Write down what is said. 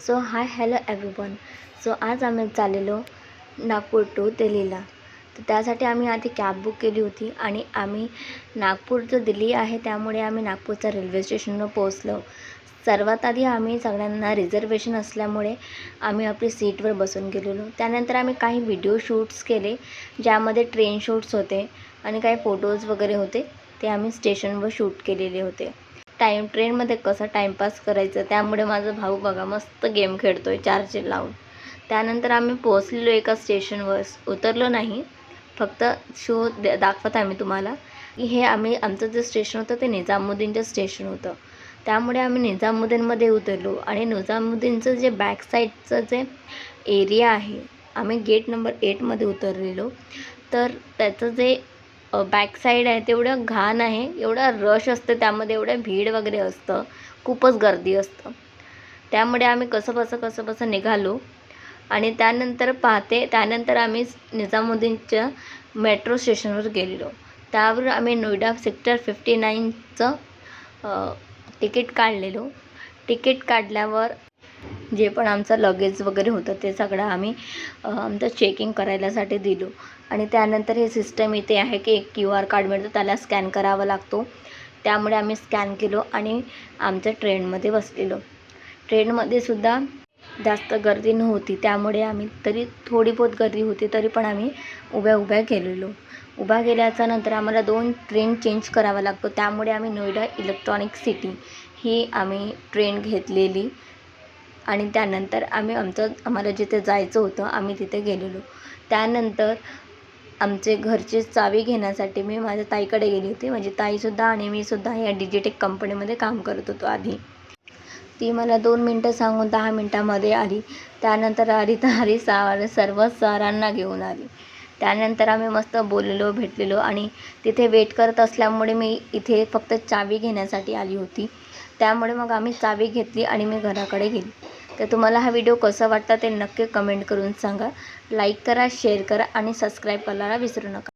So hi hello everyone. So आज आम्ही चाललेलो नागपूर टू दिल्लीला. तर त्यासाठी आम्ही आधी कॅब बुक केली होती आणि आम्ही नागपूर जो दिल्ली आहे त्यामुळे आम्ही नागपूरच्या रेल्वे स्टेशनवर पोहोचलो. सर्वात आधी आम्ही सगळ्यांना रिझर्वेशन असल्यामुळे आम्ही आपली सीटवर बसून गेलेलो. त्यानंतर आम्ही काही व्हिडिओ शूट्स केले ज्यामध्ये ट्रेन शूट्स होते आणि काही फोटोज वगैरे होते ते आम्ही स्टेशनवर शूट केलेले होते. ट्रेनमध्ये कसं टाईमपास करायचं त्यामुळे माझा भाऊ बघा मस्त गेम खेळतो आहे चार्जर लावून. त्यानंतर आम्ही पोहोचलेलो एका स्टेशनवर, उतरलो नाही, फक्त शो दाखवत आहे मी तुम्हाला की हे आमचं जे स्टेशन होतं ते निजामुद्दीनचं स्टेशन होतं. त्यामुळे आम्ही निजामुद्दीनमध्ये उतरलो आणि निजामुद्दीनचं जे बॅक साईडचं जे एरिया आहे, आम्ही गेट नंबर 8मध्ये उतरलेलो. तर त्याचं जे बॅक साईड आहे तेवढं घाण आहे, एवढा रश असतं त्यामध्ये, एवढं भीड वगैरे असतं, खूपच गर्दी असतं. त्यामुळे आम्ही कसंबसं निघालो आणि त्यानंतर आम्ही निजामुद्दीनच्या मेट्रो स्टेशनवर गेलेलो. त्यावर आम्ही नोएडा सेक्टर 59चं तिकीट काढलेलो. तिकीट काढल्यावर जे पण आमचं लगेज वगैरे होतं ते सगळं आम्ही आमचं चेकिंग करायलासाठी दिलो. आणि त्यानंतर हे सिस्टम इथे आहे की एक QR कार्ड मिळतो, त्याला स्कॅन करावा लागतो. त्यामुळे आम्ही स्कॅन केलो आणि आमच्या ट्रेनमध्ये बसलेलो. ट्रेनमध्ये सुद्धा जास्त गर्दी नव्हती, त्यामुळे आम्ही तरी थोडी बहुत गर्दी होती तरी पण आम्ही उभ्या गेलेलो. उभा गेल्याच्या नंतर आम्हाला 2 ट्रेन चेंज करावा लागतो. त्यामुळे आम्ही नोएडा इलेक्ट्रॉनिक सिटी ही आम्ही ट्रेन घेतलेली आणि त्यानंतर आम्हाला जिथे जायचं होतं आम्ही तिथे गेलेलो. त्यानंतर आमचे घरची चावी घेण्यासाठी मी माझ्या ताईकडे गेली होती. माझी ताईसुद्धा आणि मीसुद्धा या डिजिटेक कंपनीमध्ये काम करत होतो आधी. ती मला 2 मिनटं सांगून 10 मिनटामध्ये आली. त्यानंतर आली सर्व सरांना घेऊन आली. त्यानंतर आम्ही मस्त बोललेलो, भेटलेलो आणि तिथे वेट करत असल्यामुळे मी इथे फक्त चावी घेण्यासाठी आली होती. त्यामुळे मग आम्ही चावी घेतली आणि मी घराकडे गेली. तर तुम्हाला हा व्हिडिओ कसा वाटला ते नक्की कमेंट करून सांगा. लाईक करा, शेअर करा आणि सबस्क्राईब करायला विसरू नका.